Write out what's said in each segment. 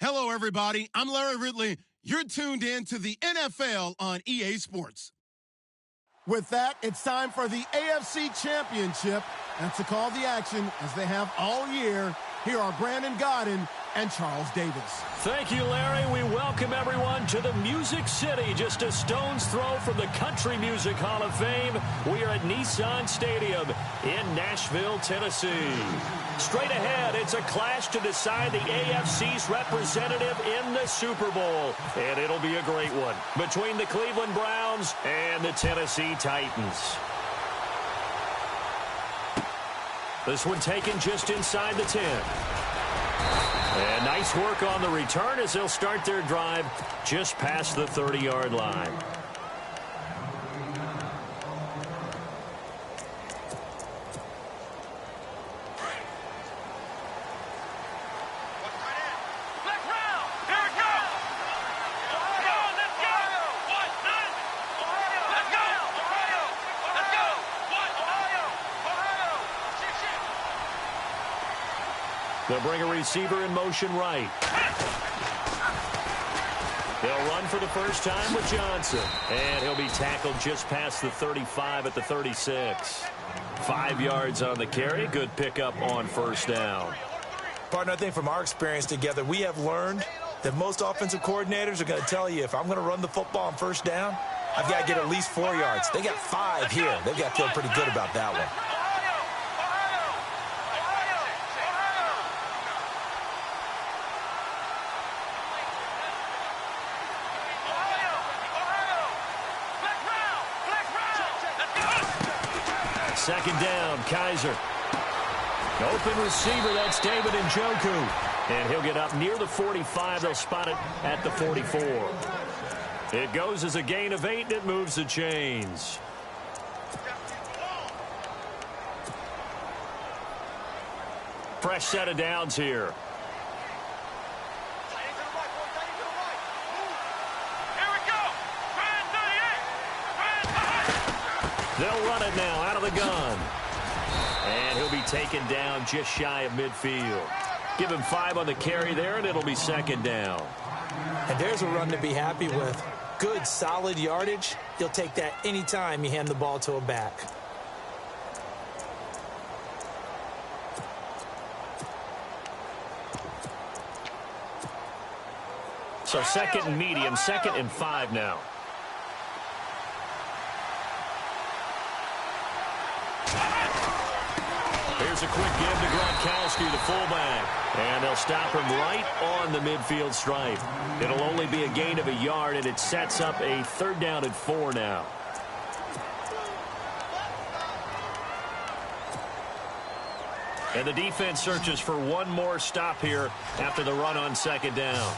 Hello, everybody. I'm Larry Ridley. You're tuned in to the NFL on EA Sports. With that, it's time for the AFC Championship. And to call the action, as they have all year, here are Brandon Godden and Charles Davis. Thank you, Larry. We welcome everyone to the Music City, just a stone's throw from the Country Music Hall of Fame. We are at Nissan Stadium in Nashville, Tennessee. Straight ahead, it's a clash to decide the AFC's representative in the Super Bowl. And it'll be a great one between the Cleveland Browns and the Tennessee Titans. This one taken just inside the 10. And nice work on the return as they'll start their drive just past the 30-yard line. They'll bring a receiver in motion right. They'll run for the first time with Johnson. And he'll be tackled just past the 35 at the 36. 5 yards on the carry. Good pickup on first down. Partner, I think from our experience together, we have learned that most offensive coordinators are going to tell you, if I'm going to run the football on first down, I've got to get at least 4 yards. They got 5 here. They've got to feel pretty good about that one. Second down, Kaiser. Open receiver, that's David Njoku. And he'll get up near the 45. They'll spot it at the 44. It goes as a gain of 8, and it moves the chains. Fresh set of downs here. They'll run it now out of the gun. And he'll be taken down just shy of midfield. Give him 5 on the carry there, and it'll be second down. And there's a run to be happy with. Good, solid yardage. You'll take that anytime you hand the ball to a back. So second and medium, 2nd and 5 now. Here's a quick give to Gronkowski, the fullback. And they'll stop him right on the midfield stripe. It'll only be a gain of a yard, and it sets up a 3rd down and 4 now. And the defense searches for one more stop here after the run on 2nd down.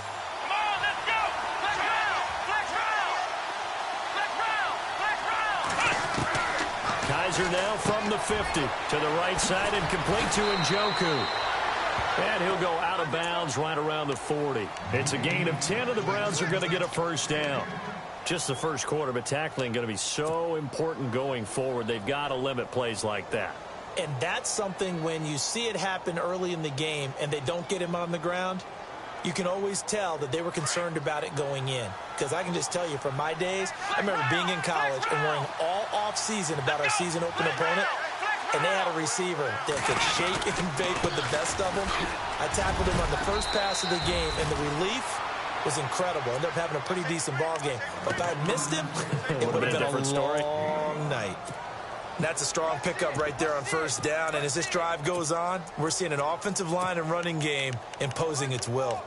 Kaiser now from the 50 to the right side and complete to Njoku. And he'll go out of bounds right around the 40. It's a gain of 10, and the Browns are going to get a first down. Just the first quarter, but tackling going to be so important going forward. They've got to limit plays like that. And that's something when you see it happen early in the game and they don't get him on the ground, you can always tell that they were concerned about it going in. Because I can just tell you from my days, I remember being in college and worrying all off-season about our season-open opponent, and they had a receiver that could shake and bake with the best of them. I tackled him on the first pass of the game, and the relief was incredible. Ended up having a pretty decent ball game. But if I had missed him, it would have been a long night. That's a strong pickup right there on first down. And as this drive goes on, we're seeing an offensive line and running game imposing its will.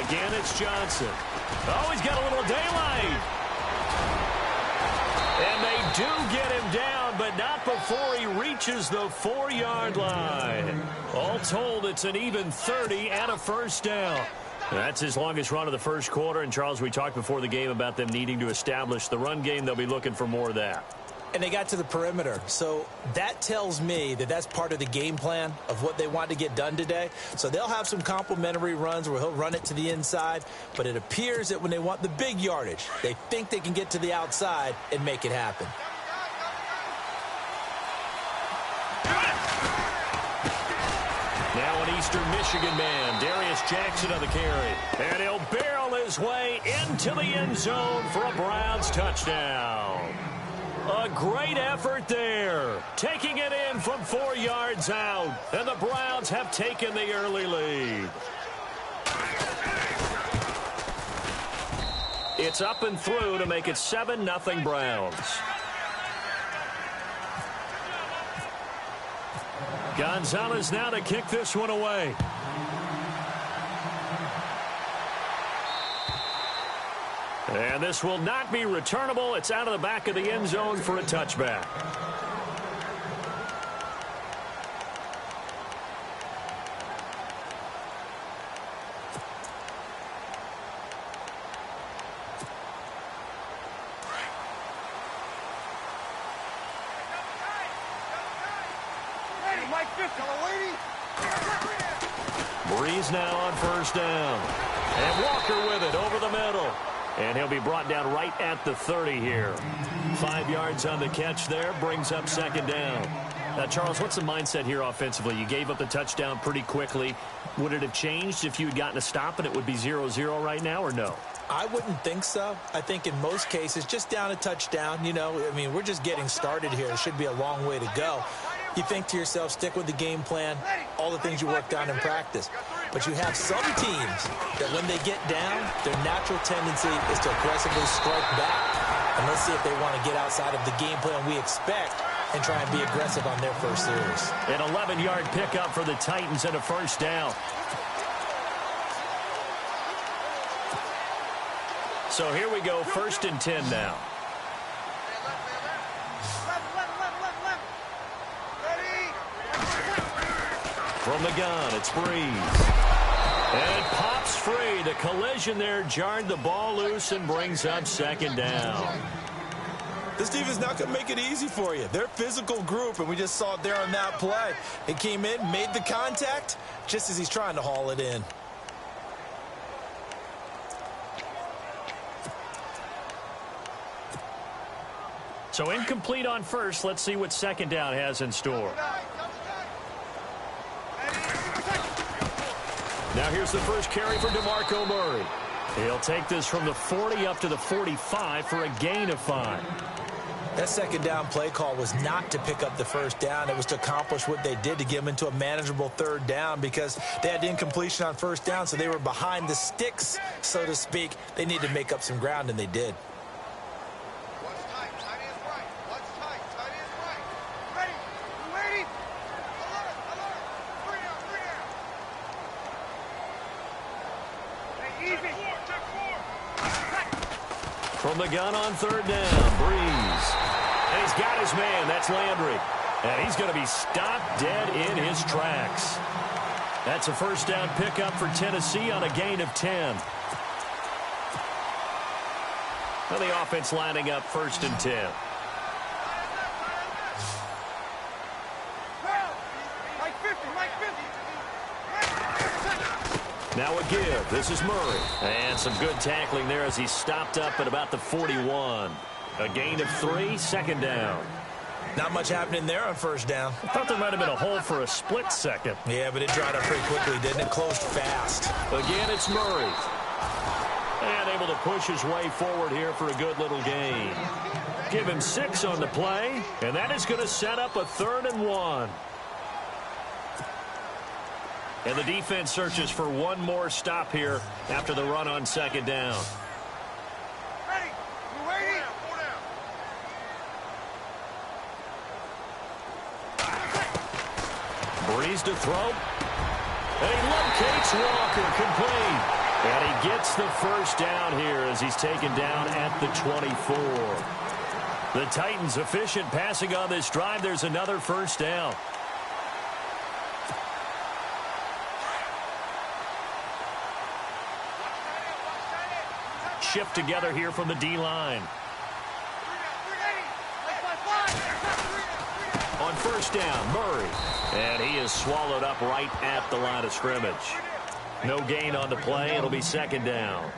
Again, it's Johnson. Oh, he's got a little daylight. And they do get him down, but not before he reaches the 4-yard line. All told, it's an even 30 and a first down. That's his longest run of the first quarter. And, Charles, we talked before the game about them needing to establish the run game. They'll be looking for more of that. and they got to the perimeter. So that tells me that that's part of the game plan of what they want to get done today. So they'll have some complementary runs where he'll run it to the inside, but it appears that when they want the big yardage, they think they can get to the outside and make it happen. Now an Eastern Michigan man, Darius Jackson on the carry. And he'll barrel his way into the end zone for a Browns touchdown. A great effort there. Taking it in from 4 yards out. And the Browns have taken the early lead. It's up and through to make it 7-0 Browns. Gonzalez now to kick this one away. And this will not be returnable. It's out of the back of the end zone for a touchback. Breeze now on first down. And Walker with it over the middle. And he'll be brought down right at the 30 here. 5 yards on the catch there, brings up second down. Now, Charles, what's the mindset here offensively? You gave up the touchdown pretty quickly. Would it have changed if you had gotten a stop and it would be 0-0 right now, or no? I wouldn't think so. I think in most cases, just down a touchdown, you know, I mean, we're just getting started here. It should be a long way to go. You think to yourself, stick with the game plan, all the things you worked on in practice. But you have some teams that when they get down, their natural tendency is to aggressively strike back. And let's see if they want to get outside of the game plan we expect and try and be aggressive on their first series. An 11-yard pickup for the Titans and a first down. So here we go, 1st and 10 now. From the gun, it's Breeze. And it pops free. The collision there jarred the ball loose and brings up second down. This defense not going to make it easy for you. They're a physical group, and we just saw it there on that play. It came in, made the contact, just as he's trying to haul it in. So incomplete on first. Let's see what second down has in store. Now here's the first carry for DeMarco Murray. He'll take this from the 40 up to the 45 for a gain of 5. That second down play call was not to pick up the first down. It was to accomplish what they did to get them into a manageable third down because they had incompletion on first down, so they were behind the sticks, so to speak. They needed to make up some ground, and they did. From the gun on third down, Breeze. And he's got his man, that's Landry. And he's going to be stopped dead in his tracks. That's a first down pickup for Tennessee on a gain of 10. Now the offense lining up 1st and 10. Now a give. This is Murray. And some good tackling there as he stopped up at about the 41. A gain of 3, second down. Not much happening there on first down. I thought there might have been a hole for a split second. Yeah, but it dried up pretty quickly, didn't it? Closed fast. Again, it's Murray. And able to push his way forward here for a good little gain. Give him 6 on the play, and that is going to set up a 3rd and 1. And the defense searches for one more stop here after the run on second down. Ready. You waiting? Breeze to throw. And he locates Walker, complete. And he gets the first down here as he's taken down at the 24. The Titans efficient passing on this drive. There's another first down. Shift together here from the D-line. first down. Murray. And he is swallowed up right at the line of scrimmage. No gain on the play. It'll be second down.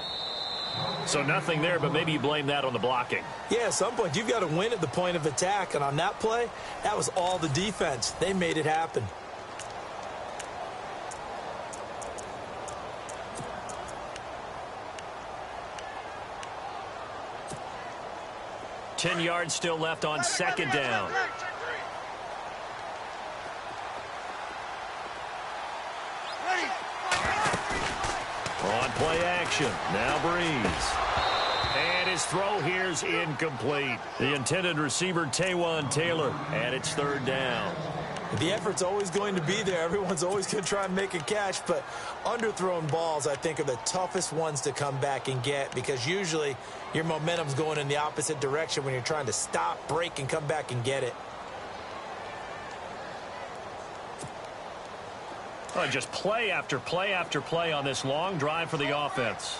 So nothing there, but maybe you blame that on the blocking. Yeah, at some point, you've got to win at the point of attack. And on that play, that was all the defense. They made it happen. Ten yards still left on second down. On play action. Now Breeze. And his throw here's incomplete. The intended receiver, Taywan Taylor, and it's third down. The effort's always going to be there. Everyone's always going to try and make a catch, but underthrown balls, I think, are the toughest ones to come back and get because usually your momentum's going in the opposite direction when you're trying to stop, break, and come back and get it. Oh, just play after play after play on this long drive for the offense.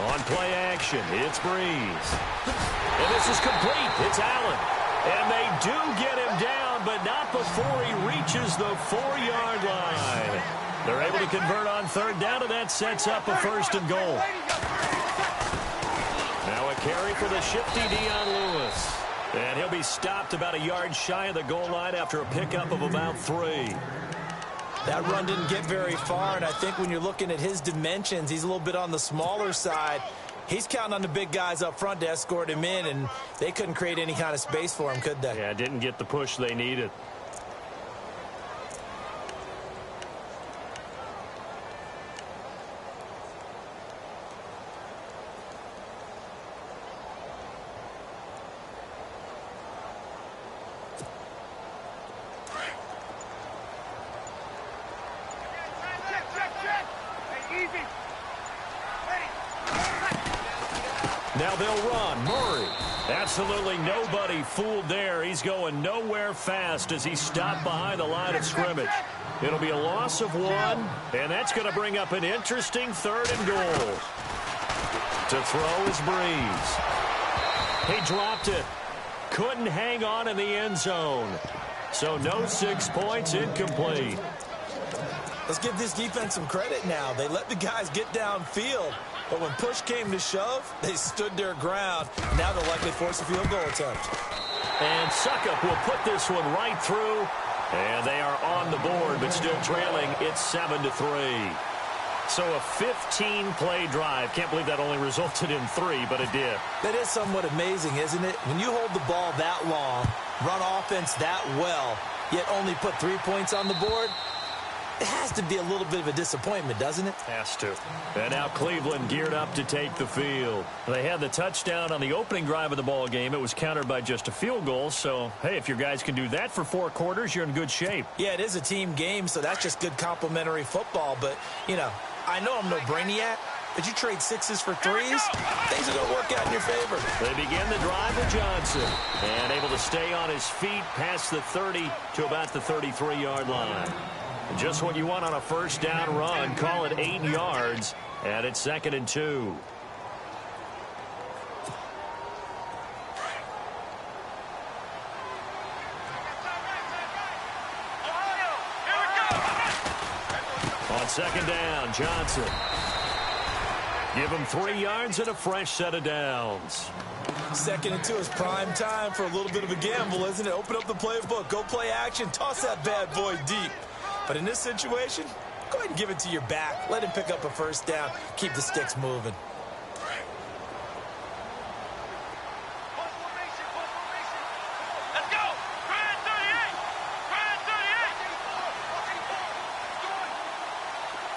On play action, it's Breeze. And this is complete. It's Allen. And they do get him down, but not before he reaches the 4-yard line. They're able to convert on third down, and that sets up a first and goal. Now a carry for the shifty Dion Lewis. And he'll be stopped about a yard shy of the goal line after a pickup of about 3. That run didn't get very far, and I think when you're looking at his dimensions, he's a little bit on the smaller side. He's counting on the big guys up front to escort him in, and they couldn't create any kind of space for him, could they? Yeah, didn't get the push they needed. Now they'll run. Murray. Absolutely nobody fooled there. He's going nowhere fast as he's stopped behind the line of scrimmage. It'll be a loss of 1, and that's going to bring up an interesting third and goal. To throw is Breeze. He dropped it. Couldn't hang on in the end zone. So no 6 points, incomplete. Let's give this defense some credit now. They let the guys get downfield. But when push came to shove, they stood their ground. Now they'll likely force a field goal attempt. And Suckup will put this one right through. And they are on the board, but still trailing. It's 7-3. So a 15-play drive. Can't believe that only resulted in 3, but it did. That is somewhat amazing, isn't it? When you hold the ball that long, run offense that well, yet only put 3 points on the board, it has to be a little bit of a disappointment, doesn't it? Has to. And now Cleveland geared up to take the field. They had the touchdown on the opening drive of the ball game. It was countered by just a field goal. So, hey, if your guys can do that for 4 quarters, you're in good shape. Yeah, it is a team game, so that's just good complimentary football. But, you know, I know I'm no brainiac, but you trade 6s for 3s, things are going to work out in your favor. They begin the drive with Johnson. And able to stay on his feet past the 30 to about the 33-yard line. Just what you want on a first down run. Call it 8 yards, and it's 2nd and 2. On 2nd down, Johnson. Give him 3 yards and a fresh set of downs. 2nd and 2 is prime time for a little bit of a gamble, isn't it? Open up the playbook, go play action, toss that bad boy deep. But in this situation, go ahead and give it to your back. Let him pick up a first down. Keep the sticks moving. Let's go! Grand 38! Grand 38!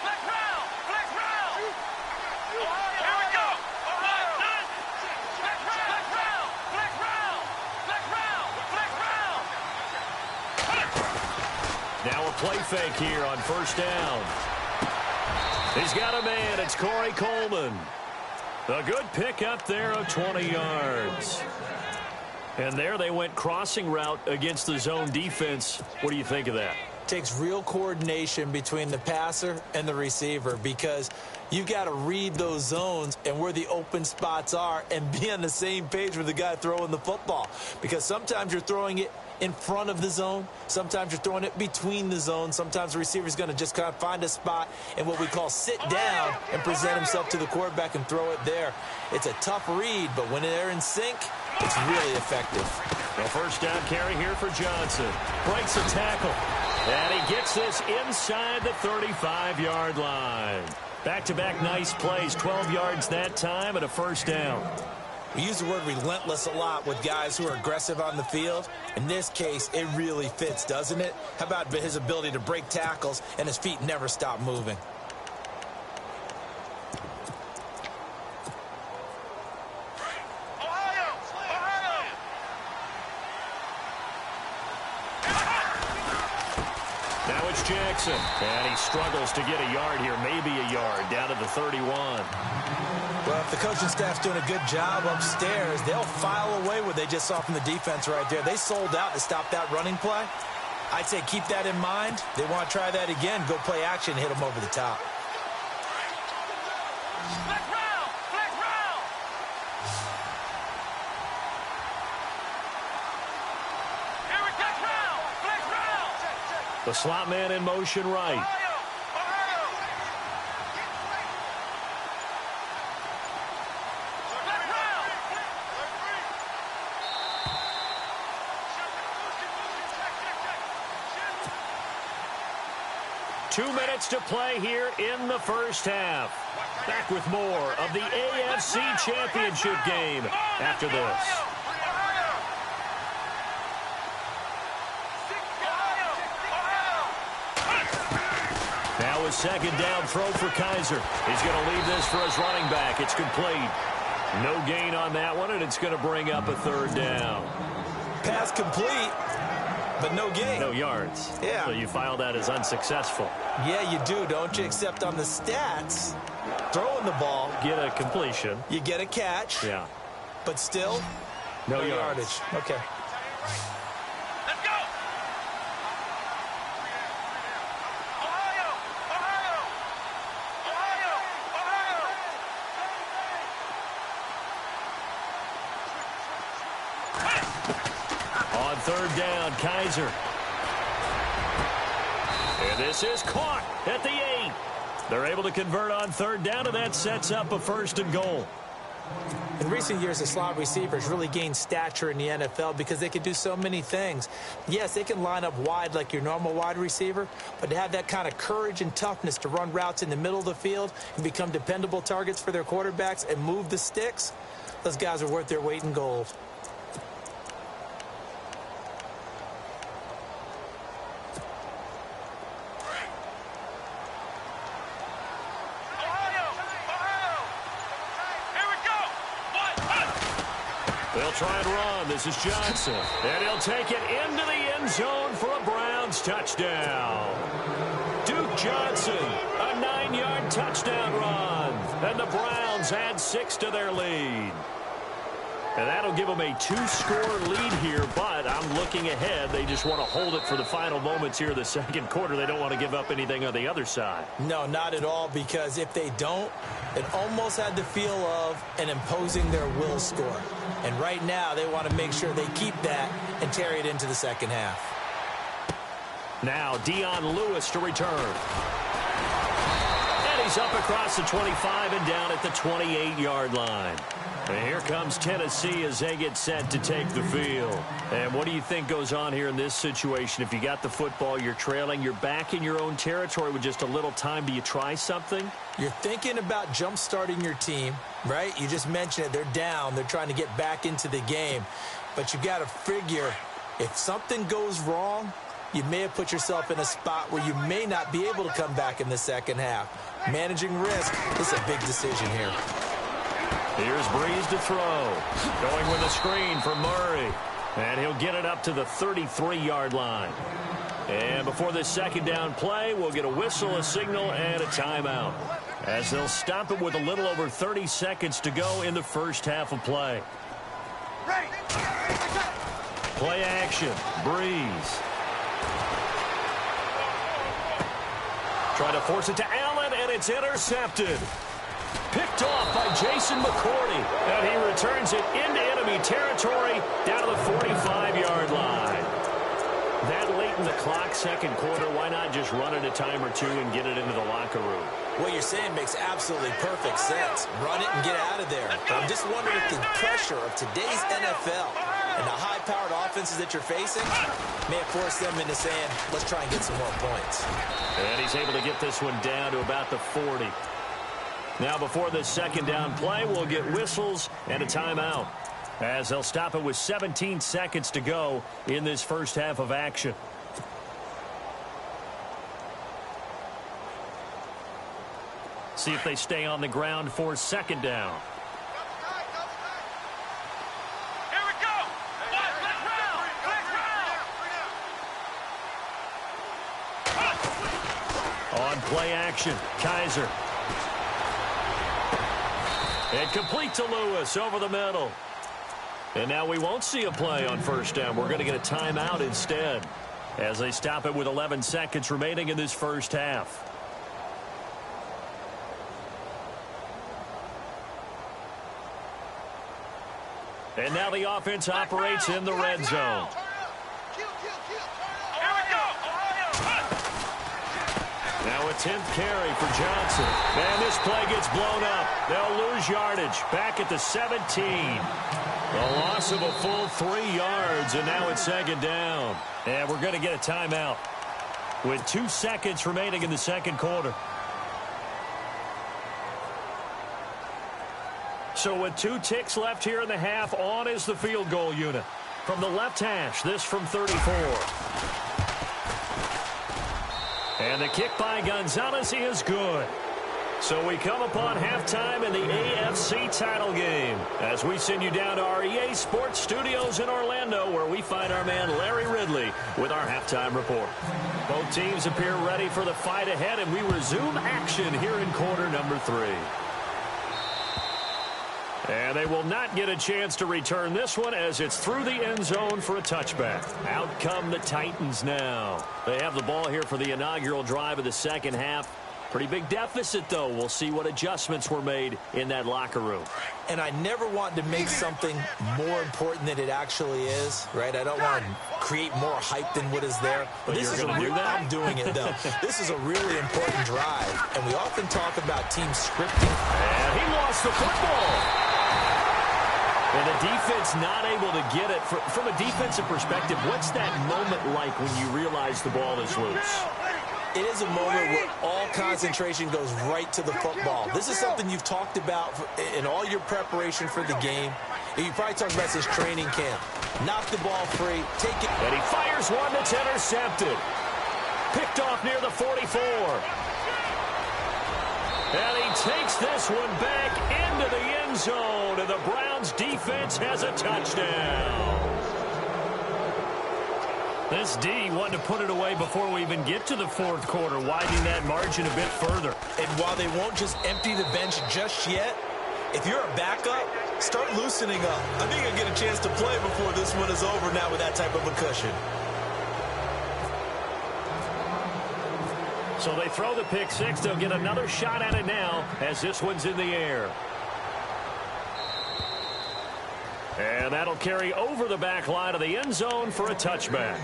Flex round! Flex round! Here we go! All right, son! Flex round! Flex round! Flex round! Flex round! Flex round! Now a play fake here on first down. He's got a man. It's Corey Coleman. A good pick up there of 20 yards. And there they went crossing route against the zone defense. What do you think of that? takes real coordination between the passer and the receiver because you've got to read those zones and where the open spots are and be on the same page with the guy throwing the football. Because sometimes you're throwing it in front of the zone. Sometimes you're throwing it between the zones. Sometimes the receiver's going to just kind of find a spot in what we call sit down and present himself to the quarterback and throw it there. It's a tough read, but when they're in sync, it's really effective. A first down carry here for Johnson. Breaks a tackle. And he gets this inside the 35-yard line. Back-to-back nice plays. 12 yards that time and a first down. We use the word relentless a lot with guys who are aggressive on the field. In this case, it really fits, doesn't it? How about his ability to break tackles and his feet never stop moving? Now it's Jackson. And he struggles to get a yard here, maybe a yard, down to the 31. Well, if the coaching staff's doing a good job upstairs, they'll file away what they just saw from the defense right there. They sold out to stop that running play. I'd say keep that in mind. They want to try that again, go play action, hit them over the top. Flex round! Flex round! Here we go! Flex round! Flex round! The slot man in motion right. 2 minutes to play here in the first half. Back with more of the AFC Championship game after this. Now a second down throw for Kaiser. He's going to leave this for his running back. It's complete. No gain on that one, and it's going to bring up a third down. Pass complete, but no gain. No yards. Yeah. So you file that as unsuccessful. Yeah, you do, don't you? Except on the stats, throwing the ball. Get a completion. You get a catch. Yeah. But still, no yardage. Okay. Let's go! Ohio! Ohio! Ohio! Ohio! On third down, Kaiser. And this is caught at the 8. They're able to convert on third down, and that sets up a first and goal. In recent years, the slot receivers really gained stature in the NFL because they can do so many things. Yes, they can line up wide like your normal wide receiver, but to have that kind of courage and toughness to run routes in the middle of the field and become dependable targets for their quarterbacks and move the sticks, those guys are worth their weight in gold. They'll try and run. This is Johnson. And he'll take it into the end zone for a Browns touchdown. Duke Johnson, a 9-yard touchdown run. And the Browns add 6 to their lead. And that'll give them a 2-score lead here, but I'm looking ahead. They just want to hold it for the final moments here of the second quarter. They don't want to give up anything on the other side. No, not at all, because if they don't, it almost had the feel of an imposing their will score. And right now, they want to make sure they keep that and carry it into the second half. Now, Dion Lewis to return. And he's up across the 25 and down at the 28-yard line. And here comes Tennessee as they get set to take the field. And what do you think goes on here in this situation? If you got the football, you're trailing, you're back in your own territory with just a little time. Do you try something? You're thinking about jump-starting your team, right? You just mentioned it. They're down. They're trying to get back into the game. But you got to figure if something goes wrong, you may have put yourself in a spot where you may not be able to come back in the second half. Managing risk is a big decision here. Here's Breeze to throw. Going with a screen for Murray. And he'll get it up to the 33-yard line. And before this second down play, we'll get a whistle, a signal, and a timeout, as they'll stop it with a little over 30 seconds to go in the first half of play. Play action. Breeze. Trying to force it to Allen, and it's intercepted. Picked off by Jason McCourty, and he returns it into enemy territory down to the 45-yard line. That late in the clock, second quarter, why not just run it a time or two and get it into the locker room? What you're saying makes absolutely perfect sense. Run it and get out of there. But I'm just wondering if the pressure of today's NFL and the high-powered offenses that you're facing may have forced them into saying, let's try and get some more points. And he's able to get this one down to about the 40. Now, before this second down play, we'll get whistles and a timeout, as they'll stop it with 17 seconds to go in this first half of action. See if they stay on the ground for second down. Here we go. On play action, Kaiser. And complete to Lewis over the middle. And now we won't see a play on first down. We're going to get a timeout instead, as they stop it with 11 seconds remaining in this first half. And now the offense operates in the red zone. Now a 10th carry for Johnson. And this play gets blown up. They'll lose yardage back at the 17. A loss of a full 3 yards, and now it's second down. And we're going to get a timeout with 2 seconds remaining in the second quarter. So with 2 ticks left here in the half, on is the field goal unit. From the left hash, this from 34. And the kick by Gonzalez is good. So we come upon halftime in the AFC title game as we send you down to our EA Sports Studios in Orlando, where we find our man Larry Ridley with our halftime report. Both teams appear ready for the fight ahead, and we resume action here in quarter number 3. And they will not get a chance to return this one, as it's through the end zone for a touchback. Out come the Titans now. They have the ball here for the inaugural drive of the second half. Pretty big deficit, though. We'll see what adjustments were made in that locker room. And I never want to make something more important than it actually is, right? I don't want to create more hype than what is there. But this you're is going to do that? I'm doing it, though. This is a really important drive, and we often talk about team scripting. And he lost the football. And the defense not able to get it. From a defensive perspective, what's that moment like when you realize the ball is loose? It is a moment where all concentration goes right to the football. This is something you've talked about in all your preparation for the game. And you probably talked about this training camp. Knock the ball free, take it. And he fires one that's intercepted. Picked off near the 44. And he takes this one back into the end zone, and the Browns defense has a touchdown. This D wanted to put it away before we even get to the fourth quarter, widening that margin a bit further. And while they won't just empty the bench just yet, if you're a backup, start loosening up. I think you'll get a chance to play before this one is over now with that type of a cushion. So they throw the pick six. They'll get another shot at it now as this one's in the air. And that'll carry over the back line of the end zone for a touchback.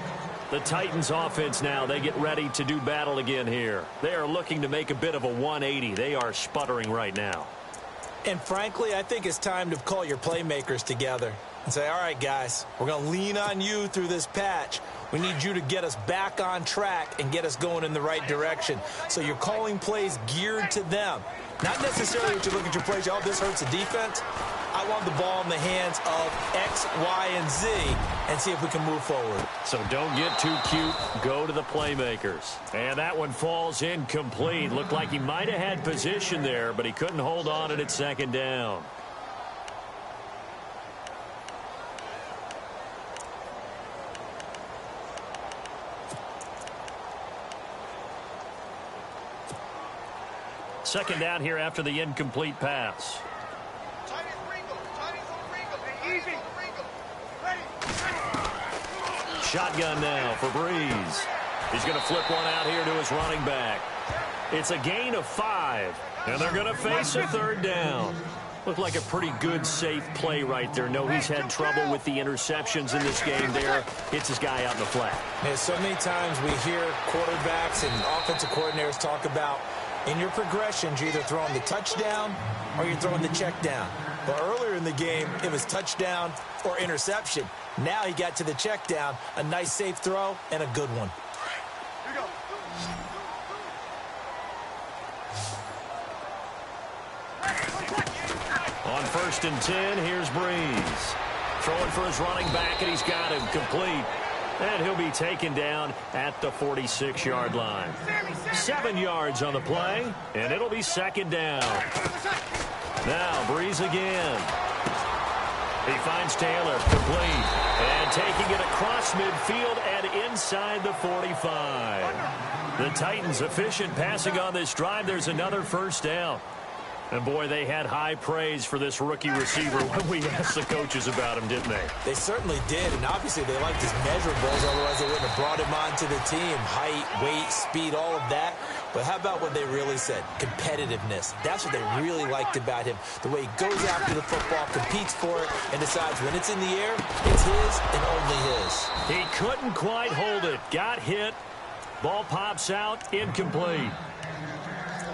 The Titans offense now, they get ready to do battle again here. They are looking to make a bit of a 180. They are sputtering right now. And frankly, I think it's time to call your playmakers together and say, all right, guys, we're going to lean on you through this patch. We need you to get us back on track and get us going in the right direction. So you're calling plays geared to them. Not necessarily what you look at your plays, oh, this hurts the defense. I want the ball in the hands of X, Y, and Z and see if we can move forward. So don't get too cute. Go to the playmakers. And that one falls incomplete. Looked like he might have had position there, but he couldn't hold on at second down. Second down here after the incomplete pass. Shotgun now for Breeze. He's going to flip one out here to his running back. It's a gain of 5, and they're going to face a third down. Looked like a pretty good, safe play right there. No, he's had trouble with the interceptions in this game there. Hits his guy out in the flat. Man, so many times we hear quarterbacks and offensive coordinators talk about in your progressions, you're either throwing the touchdown or you're throwing the check down. But earlier in the game, it was touchdown or interception. Now he got to the check down, a nice safe throw, and a good one. On 1st and 10, here's Breeze. Throwing for his running back, and he's got him complete. And he'll be taken down at the 46-yard line. 7 yards on the play, and it'll be 2nd down. Now, Breeze again. He finds Taylor, complete. And taking it across midfield and inside the 45. The Titans efficient passing on this drive. There's another 1st down. And, boy, they had high praise for this rookie receiver when we asked the coaches about him, didn't they? They certainly did, and obviously they liked his measurables, otherwise they wouldn't have brought him onto the team. Height, weight, speed, all of that. But how about what they really said? Competitiveness. That's what they really liked about him. The way he goes after the football, competes for it, and decides when it's in the air, it's his and only his. He couldn't quite hold it. Got hit. Ball pops out. Incomplete.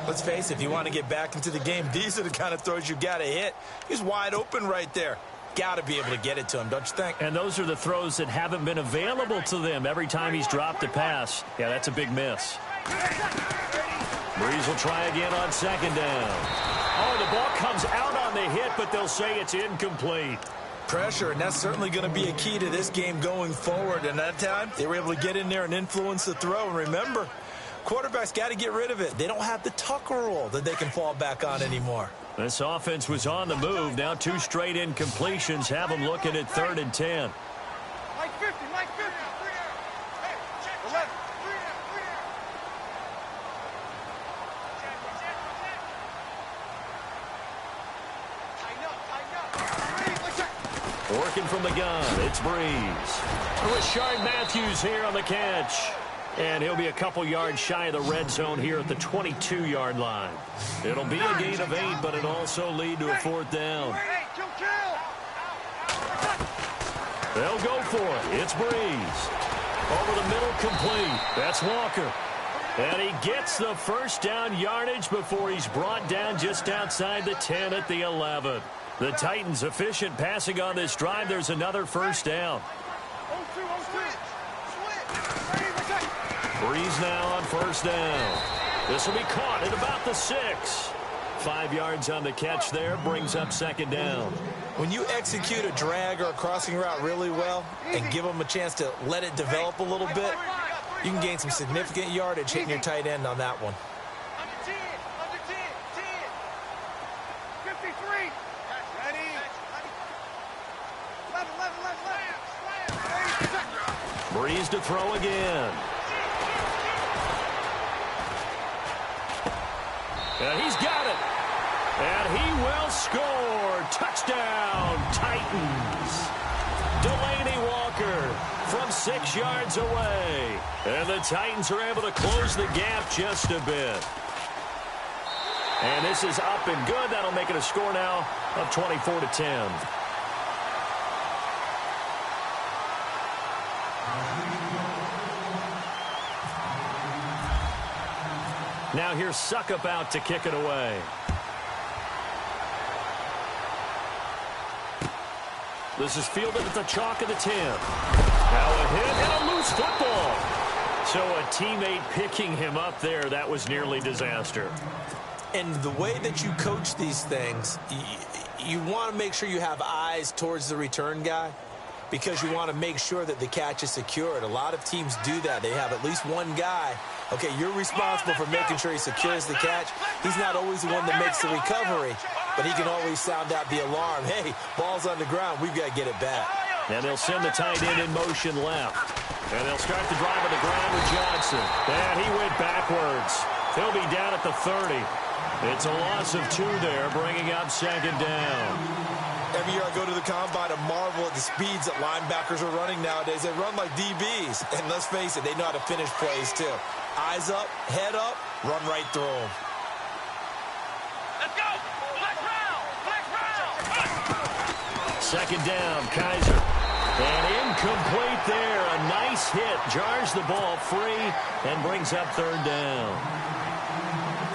Let's face it, if you want to get back into the game, these are the kind of throws you got to hit. He's wide open right there. Got to be able to get it to him, don't you think? And those are the throws that haven't been available to them every time he's dropped a pass. Yeah, that's a big miss. Breeze will try again on 2nd down. Oh, the ball comes out on the hit, but they'll say it's incomplete. Pressure, and that's certainly going to be a key to this game going forward. And that time, they were able to get in there and influence the throw. And remember, quarterbacks got to get rid of it. They don't have the Tucker rule that they can fall back on anymore. This offense was on the move. Now 2 straight incompletions have them looking at 3rd and 10. Mike 50, Mike 50. Hey, check, check. Working from the gun, it's Breeze. Rashard Matthews here on the catch. And he'll be a couple yards shy of the red zone here at the 22-yard line. It'll be a gain of 8, but it'll also lead to a 4th down. They'll go for it. It's Breeze. Over the middle, complete. That's Walker. And he gets the 1st down yardage before he's brought down just outside the 10 at the 11. The Titans efficient passing on this drive. There's another 1st down. Breeze now on 1st down. This will be caught at about the 6. 5 yards on the catch there, brings up 2nd down. When you execute a drag or a crossing route really well and give them a chance to let it develop a little bit, you can gain some significant yardage hitting your tight end on that one. Under 10, under 10, 10. 53. Ready. 11. Breeze to throw again. And he's got it. And he will score. Touchdown, Titans. Delaney Walker from 6 yards away. And the Titans are able to close the gap just a bit. And this is up and good. That'll make it a score now of 24-10. Now here's Suckup out to kick it away. This is fielded at the chalk of the 10. Now a hit and a loose football. So a teammate picking him up there, that was nearly disaster. And the way that you coach these things, you want to make sure you have eyes towards the return guy because you want to make sure that the catch is secured. A lot of teams do that. They have at least one guy. Okay, you're responsible for making sure he secures the catch. He's not always the one that makes the recovery, but he can always sound out the alarm. Hey, ball's on the ground. We've got to get it back. And they'll send the tight end in motion left. And they'll start the drive on the ground with Johnson. And he went backwards. He'll be down at the 30. It's a loss of 2 there, bringing up 2nd down. Every year I go to the combine and marvel at the speeds that linebackers are running nowadays. They run like DBs. And let's face it, they know how to finish plays too. Eyes up, head up, run right through him. Let's go. Flex round. Flex round. Second down, Kaiser. And incomplete there. A nice hit. Jars the ball free and brings up third down.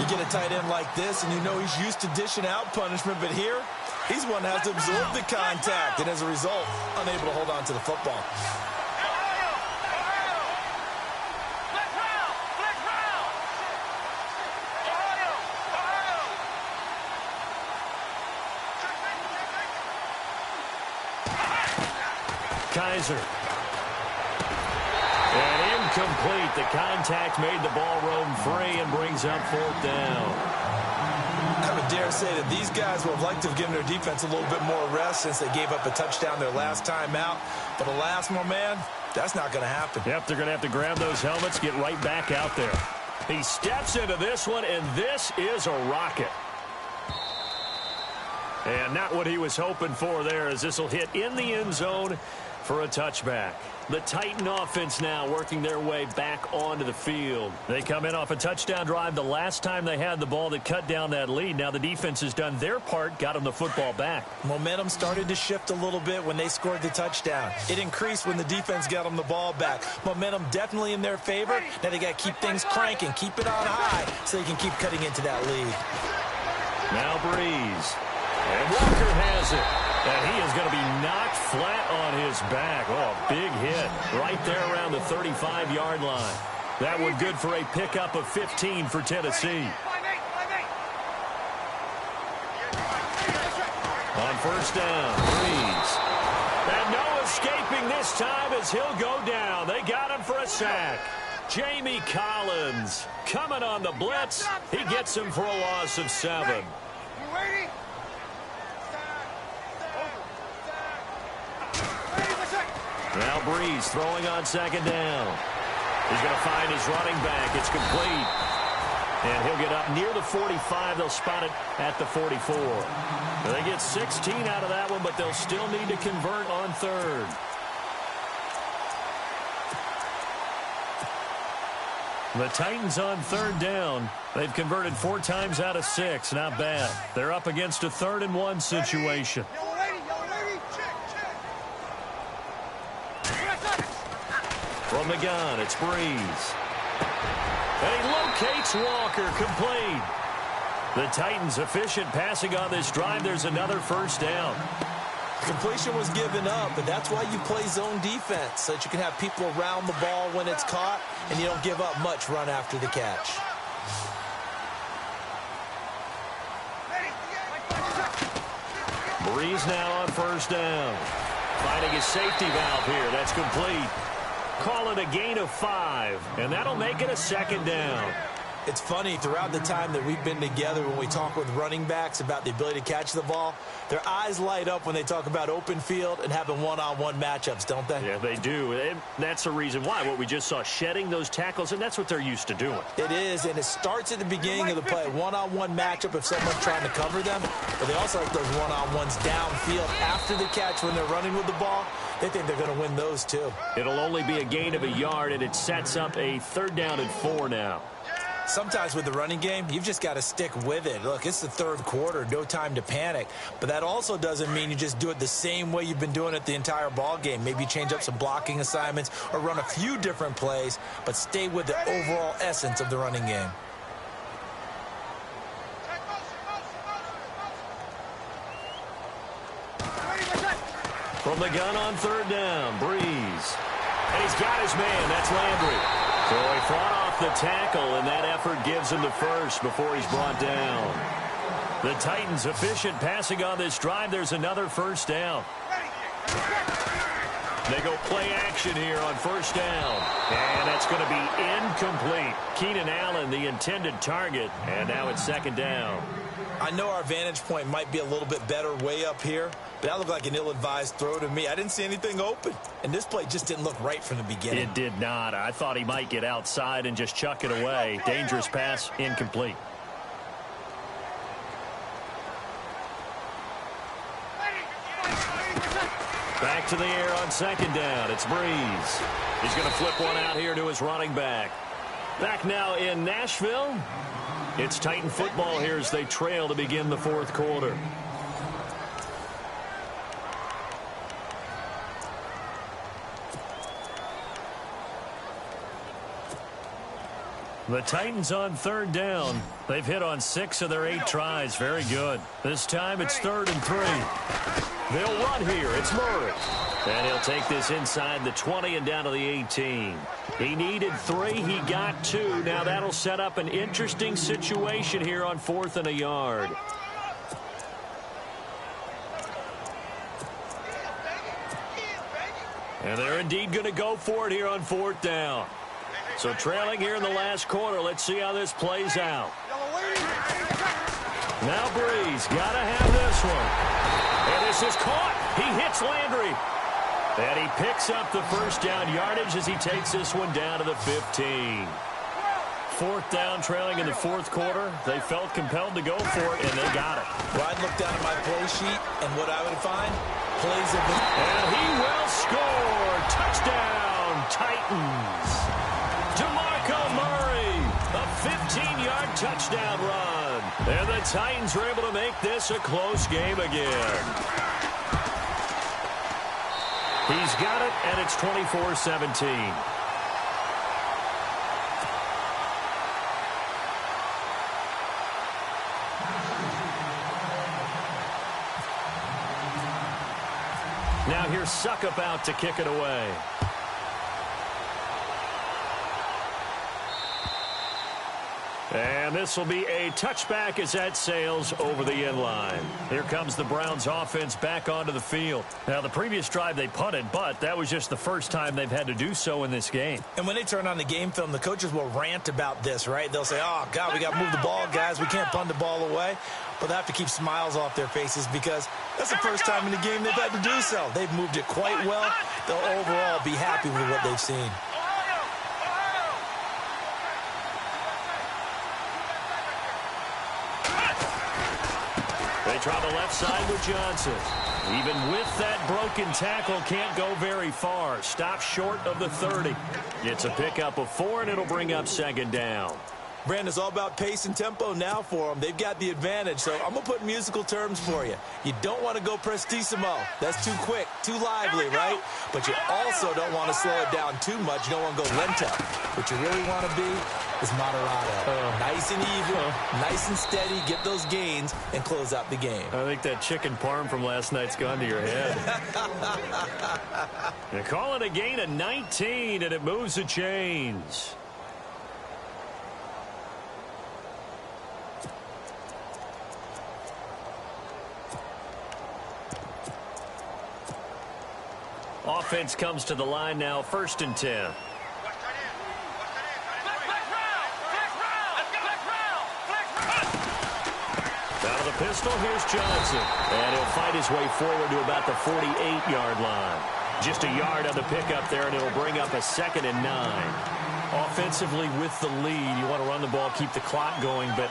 You get a tight end like this, and you know he's used to dishing out punishment, but here, he's one that has to absorb the contact, and as a result, unable to hold on to the football. Flex round. Flex round. Kaiser. And incomplete. The contact made the ball roam free and brings up fourth down. I would dare say that these guys would have liked to have given their defense a little bit more rest since they gave up a touchdown their last time out. But alas, my man, that's not going to happen. Yep, they're going to have to grab those helmets, get right back out there. He steps into this one, and this is a rocket. And not what he was hoping for there, as this will hit in the end zone for a touchback. The Titan offense now working their way back onto the field. They come in off a touchdown drive the last time they had the ball that cut down that lead. Now the defense has done their part, got them the football back. Momentum started to shift a little bit when they scored the touchdown. It increased when the defense got them the ball back. Momentum definitely in their favor. Now they got to keep things cranking, keep it on high so they can keep cutting into that lead. Now Breeze. And Walker has it. And he is going to be knocked flat on his back. Oh, a big hit right there around the 35-yard line. That one good for a pickup of 15 for Tennessee. On first down, Breeze. And no escaping this time as he'll go down. They got him for a sack. Jamie Collins coming on the blitz. He gets him for a loss of 7. Now Breeze throwing on second down. He's going to find his running back. It's complete. And he'll get up near the 45. They'll spot it at the 44. They get 16 out of that one, but they'll still need to convert on third. The Titans on third down. They've converted 4 times out of 6. Not bad. They're up against a 3rd-and-1 situation. From the gun, it's Breeze. And he locates Walker, complete. The Titans efficient passing on this drive. There's another first down. Completion was given up, but that's why you play zone defense, so that you can have people around the ball when it's caught, and you don't give up much run after the catch. Breeze now on first down. Finding his safety valve here. That's complete. Call it a gain of 5, and that'll make it a 2nd down. It's funny, throughout the time that we've been together, when we talk with running backs about the ability to catch the ball, their eyes light up when they talk about open field and having one-on-one matchups, don't they? Yeah, they do. And that's the reason why. What we just saw, shedding those tackles, and that's what they're used to doing. It is, and it starts at the beginning of the play. One-on-one matchup if someone's trying to cover them, but they also like those one-on-ones downfield after the catch when they're running with the ball. They think they're going to win those, too. It'll only be a gain of a yard, and it sets up a 3rd down and 4 now. Sometimes with the running game, you've just got to stick with it. Look, it's the 3rd quarter, no time to panic. But that also doesn't mean you just do it the same way you've been doing it the entire ball game. Maybe change up some blocking assignments or run a few different plays, but stay with the overall essence of the running game. From the gun on 3rd down, Breeze. And he's got his man. That's Landry. So he fought off the tackle, and that effort gives him the first before he's brought down. The Titans efficient passing on this drive. There's another first down. They go play action here on first down. And that's going to be incomplete. Keenan Allen, the intended target. And now it's 2nd down. I know our vantage point might be a little bit better way up here, but that looked like an ill-advised throw to me. I didn't see anything open, and this play just didn't look right from the beginning. It did not. I thought he might get outside and just chuck it away. Dangerous pass, incomplete. Back to the air on 2nd down. It's Breeze. He's going to flip one out here to his running back. Back now in Nashville. It's Titan football here as they trail to begin the fourth quarter. The Titans on third down. They've hit on 6 of their 8 tries. Very good. This time it's 3rd and 3. They'll run here. It's Murray. And he'll take this inside the 20 and down to the 18. He needed 3. He got 2. Now that'll set up an interesting situation here on 4th and a yard. And they're indeed going to go for it here on 4th down. So trailing here in the last quarter. Let's see how this plays out. Now Breeze. Got to have this one. And this is caught. He hits Landry. And he picks up the first down yardage as he takes this one down to the 15. 4th down, trailing in the 4th quarter. They felt compelled to go for it, and they got it. Well, I'd look down at my play sheet, and what I would find, plays of the... And he will score. Touchdown, Titans. DeMarco Murray, a 15-yard touchdown run. And the Titans were able to make this a close game again. He's got it, and it's 24-17. Now here's Suckup out to kick it away. And this will be a touchback as that sails over the end line. Here comes the Browns offense back onto the field. Now, the previous drive they punted, but that was just the first time they've had to do so in this game. And when they turn on the game film, the coaches will rant about this, right? They'll say, oh, God, we got to move the ball, guys. We can't punt the ball away. But they have to keep smiles off their faces because that's the first time in the game they've had to do so. They've moved it quite well. They'll overall be happy with what they've seen. They try the left side with Johnson. Even with that broken tackle, can't go very far. Stops short of the 30. It's a pickup of 4, and it'll bring up 2nd down. Brandon, it's all about pace and tempo now for them. They've got the advantage, so I'm going to put musical terms for you. You don't want to go prestissimo. That's too quick, too lively, right? But you also don't want to slow it down too much. You don't want to go lento. What you really want to be is moderato. Nice and even, nice and steady, get those gains, and close out the game. I think that chicken parm from last night's gone to your head. They call it a gain of 19, and it moves the chains. Offense comes to the line now, 1st and 10. Out of the pistol, here's Johnson. And he'll fight his way forward to about the 48-yard line. Just a yard on the pickup there, and it'll bring up a 2nd and 9. Offensively with the lead, you want to run the ball, keep the clock going, but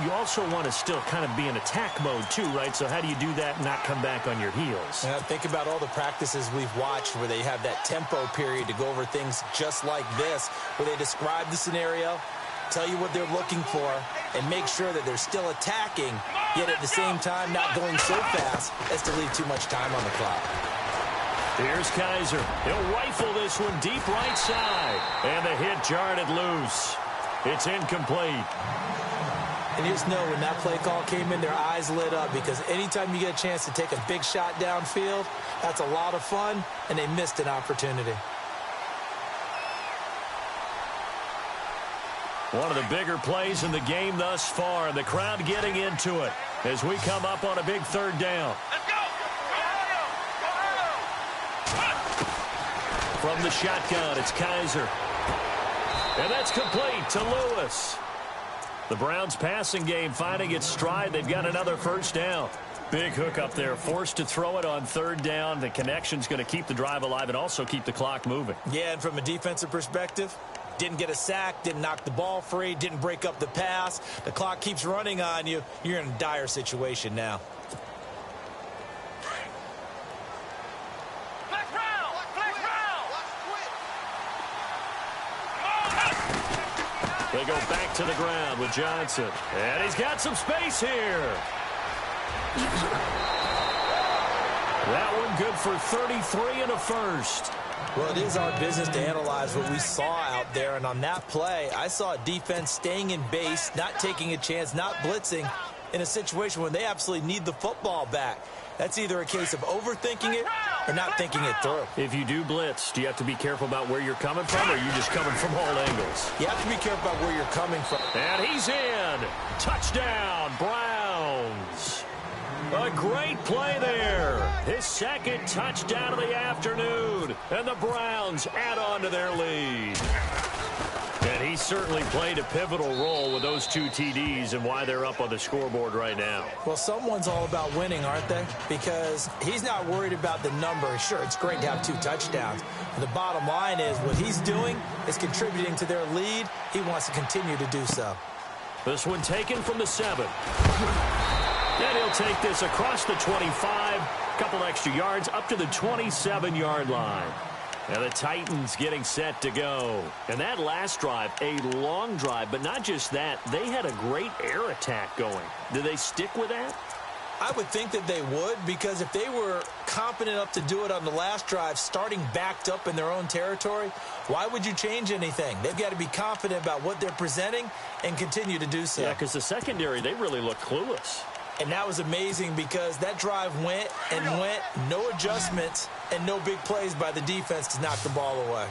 you also want to still kind of be in attack mode too, right? So how do you do that and not come back on your heels? Yeah, think about all the practices we've watched where they have that tempo period to go over things just like this, where they describe the scenario, tell you what they're looking for, and make sure that they're still attacking, yet at the same time not going so fast as to leave too much time on the clock. Here's Kaiser. He'll rifle this one deep right side. And the hit jarred it loose. It's incomplete. And you just know when that play call came in, their eyes lit up because anytime you get a chance to take a big shot downfield, that's a lot of fun, and they missed an opportunity. One of the bigger plays in the game thus far. The crowd getting into it as we come up on a big 3rd down. From the shotgun, it's Kaiser. And that's complete to Lewis. The Browns passing game finding its stride. They've got another 1st down. Big hook up there. Forced to throw it on 3rd down. The connection's going to keep the drive alive and also keep the clock moving. Yeah, and from a defensive perspective, didn't get a sack, didn't knock the ball free, didn't break up the pass. The clock keeps running on you. You're in a dire situation now. They go back to the ground with Johnson. And he's got some space here. That one good for 33 and a first. Well, it is our business to analyze what we saw out there. And on that play, I saw a defense staying in base, not taking a chance, not blitzing in a situation when they absolutely need the football back. That's either a case of overthinking it or not thinking it through. If you do blitz, do you have to be careful about where you're coming from, or are you just coming from all angles? You have to be careful about where you're coming from. And he's in. Touchdown, Browns. A great play there. His second touchdown of the afternoon. And the Browns add on to their lead. And he certainly played a pivotal role with those two TDs and why they're up on the scoreboard right now. Well, someone's all about winning, aren't they? Because he's not worried about the number. Sure, it's great to have 2 touchdowns. But the bottom line is what he's doing is contributing to their lead. He wants to continue to do so. This one taken from the 7. And he'll take this across the 25. Couple extra yards up to the 27-yard line. And the Titans getting set to go. And that last drive, a long drive, but not just that. They had a great air attack going. Did they stick with that? I would think that they would, because if they were confident enough to do it on the last drive, starting backed up in their own territory, why would you change anything? They've got to be confident about what they're presenting and continue to do so. Yeah, because the secondary, they really look clueless. And that was amazing because that drive went and went, no adjustments, and no big plays by the defense to knock the ball away.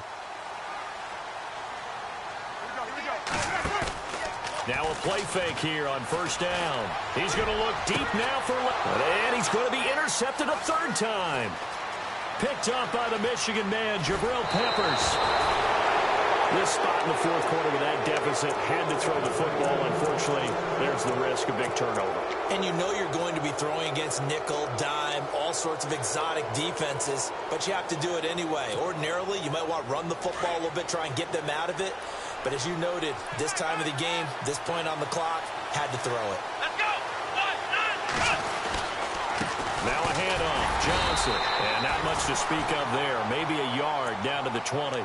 Now a play fake here on first down. He's going to look deep now for and he's going to be intercepted a third time. Picked up by the Michigan man, Jabril Peppers. This spot in the fourth quarter with that deficit, had to throw the football. Unfortunately, there's the risk of big turnover. And you know you're going to be throwing against nickel, dime, all sorts of exotic defenses, but you have to do it anyway. Ordinarily, you might want to run the football a little bit, try and get them out of it. But as you noted, this time of the game, this point on the clock, had to throw it. Let's go. 1, 9, Now a handoff, Johnson. And not much to speak of there. Maybe a yard down to the 20.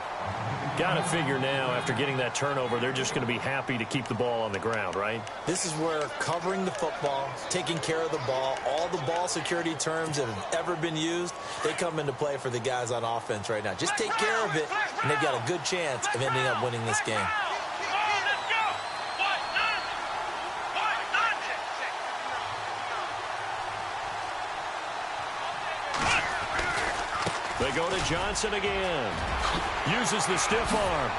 Got to figure now, after getting that turnover, they're just going to be happy to keep the ball on the ground, right? This is where covering the football, taking care of the ball, all the ball security terms that have ever been used, they come into play for the guys on offense right now. Just take care of it, and they've got a good chance of ending up winning this game. let's go. 1, 9, 1, 9. They go to Johnson again. Uses the stiff arm.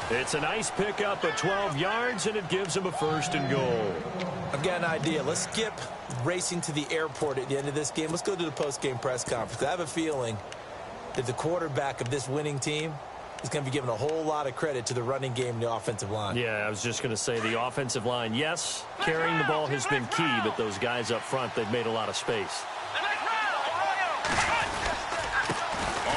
It's a nice pickup at 12 yards, and it gives him a first and goal. I've got an idea. Let's skip racing to the airport at the end of this game. Let's go to the post-game press conference. I have a feeling that the quarterback of this winning team is going to be given a whole lot of credit to the running game and the offensive line. Yeah, I was just going to say the offensive line, yes, carrying the ball has been key, but those guys up front, they've made a lot of space.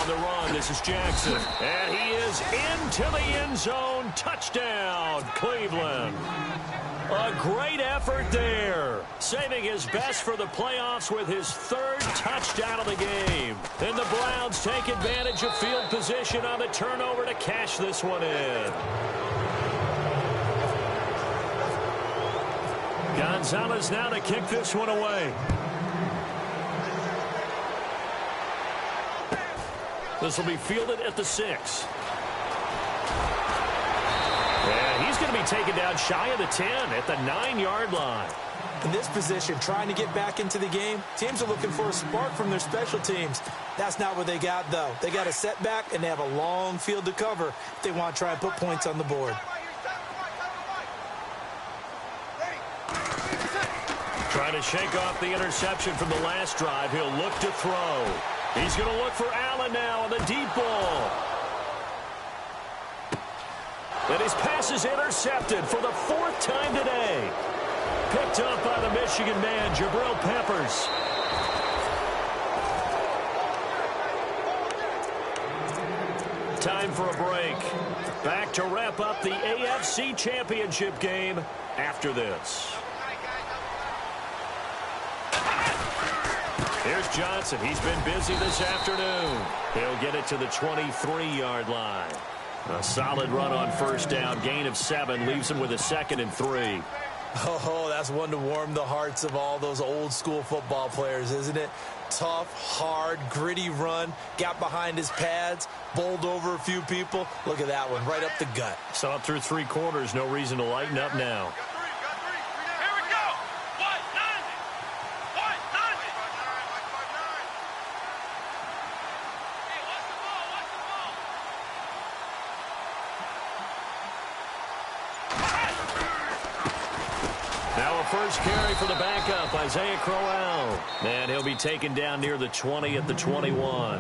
On the run, this is Jackson. And he is into the end zone. Touchdown, Cleveland. A great effort there. Saving his best for the playoffs with his 3rd touchdown of the game. And the Browns take advantage of field position on the turnover to cash this one in. Gonzalez now to kick this one away. This will be fielded at the 6. And he's going to be taken down shy of the 10 at the 9-yard line. In this position, trying to get back into the game, teams are looking for a spark from their special teams. That's not what they got, though. They got a setback, and they have a long field to cover if they want to try and put points on the board. Trying to shake off the interception from the last drive. He'll look to throw. He's going to look for Allen now on the deep ball. And his pass is intercepted for the 4th time today. Picked up by the Michigan man, Jabril Peppers. Time for a break. Back to wrap up the AFC Championship game after this. Here's Johnson. He's been busy this afternoon. He'll get it to the 23-yard line. A solid run on first down. Gain of 7 leaves him with a 2nd and 3. Oh, that's one to warm the hearts of all those old-school football players, isn't it? Tough, hard, gritty run. Got behind his pads, bowled over a few people. Look at that one, right up the gut. Saw it through 3 quarters. No reason to lighten up now. Here we go. 190. 190. Hey, watch the ball. Watch the ball. Now a first carry for the backup, Isaiah Crowell. And he'll be taken down near the 20 at the 21.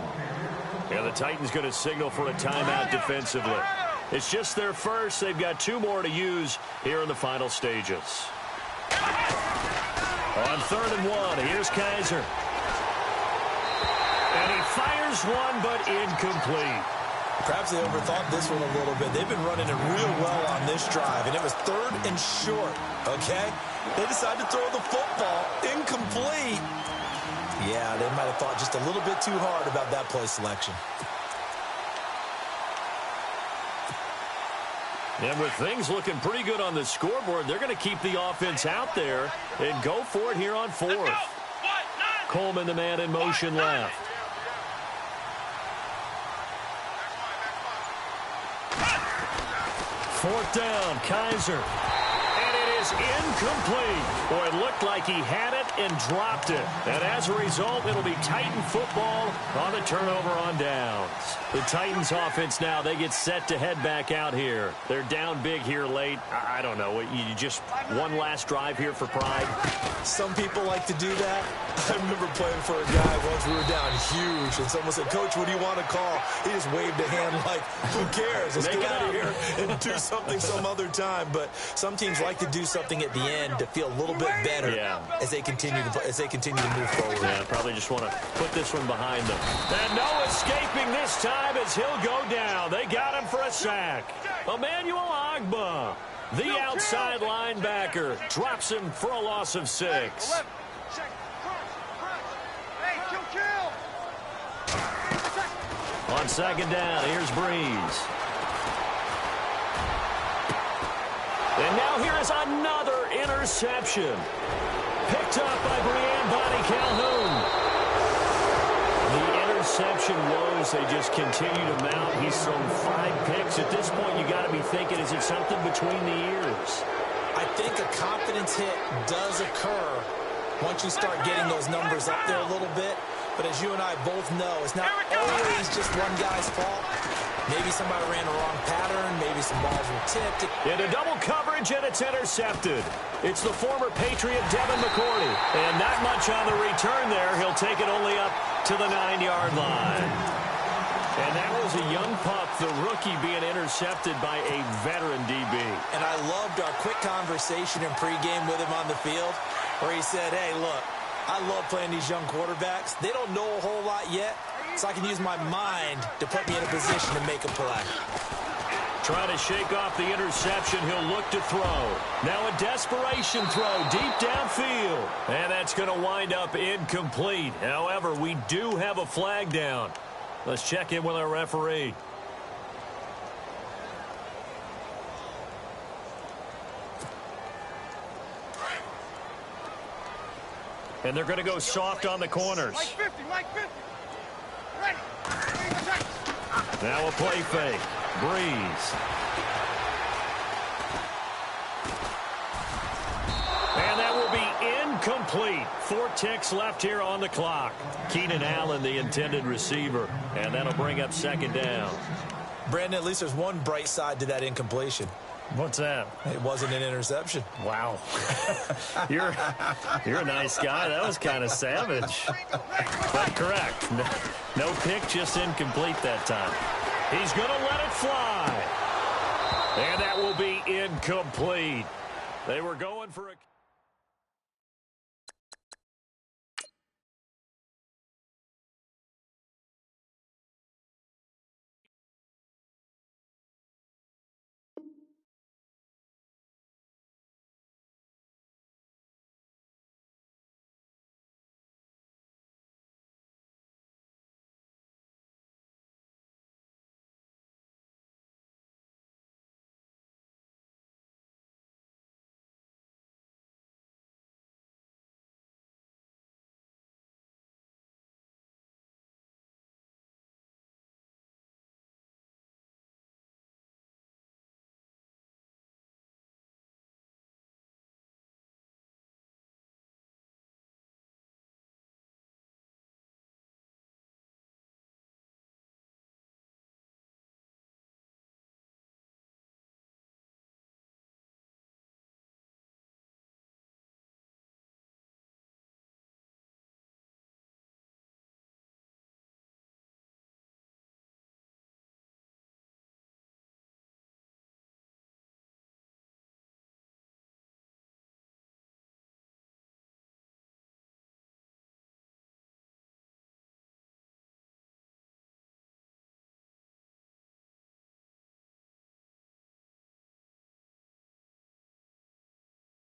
And the Titans going to signal for a timeout defensively. It's just their first. They've got 2 more to use here in the final stages. On 3rd and 1, here's Kaiser. And he fires one, but incomplete. Perhaps they overthought this one a little bit. They've been running it real well on this drive, and it was 3rd and short, okay? They decided to throw the football incomplete. Yeah, they might have thought just a little bit too hard about that play selection. And with things looking pretty good on the scoreboard, they're going to keep the offense out there and go for it here on 4th. Coleman, the man in motion left. Fourth down, Kaiser. And it is incomplete. Boy, it looked like he had it and dropped it. And as a result, it'll be Titan football on the turnover on downs. The Titans offense now, they get set to head back out here. They're down big here late. I don't know. You just one last drive here for pride? Some people like to do that. I remember playing for a guy once we were down huge, and someone said, "Coach, what do you want to call?" He just waved a hand like, who cares? Let's get out of here and do something some other time. But some teams like to do something at the end to feel a little bit better as they continue to move forward. Yeah, probably just want to put this one behind them. And no escaping this time as he'll go down. They got him for a sack. Emmanuel Agba, the outside linebacker, drops him for a loss of 6. On 2nd down, here's Breeze. And now here is another interception. Picked up by Brianne Bonnie Calhoun. The interception woes, they just continue to mount. He's thrown 5 picks. At this point, you got to be thinking, is it something between the ears? I think a confidence hit does occur once you start getting those numbers up there a little bit. But as you and I both know, it's not always just one guy's fault. Maybe somebody ran the wrong pattern. Maybe some balls were tipped. Into double coverage, and it's intercepted. It's the former Patriot Devin McCourty. And not much on the return there. He'll take it only up to the 9-yard line. And that was a young pup, the rookie, being intercepted by a veteran DB. And I loved our quick conversation in pregame with him on the field where he said, "Hey, look, I love playing these young quarterbacks. They don't know a whole lot yet, so I can use my mind to put me in a position to make a play." Trying to shake off the interception. He'll look to throw. Now a desperation throw deep downfield. And that's going to wind up incomplete. However, we do have a flag down. Let's check in with our referee. And they're going to go soft on the corners. Like 50, like 50. Ready. Now a play fake. Breeze. And that will be incomplete. 4 ticks left here on the clock. Keenan Allen, the intended receiver. And that'll bring up 2nd down. Brandon, at least there's one bright side to that incompletion. What's that? It wasn't an interception. Wow. You're a nice guy. That was kind of savage. But correct. No pick, just incomplete that time. He's going to let it fly. And that will be incomplete. They were going for a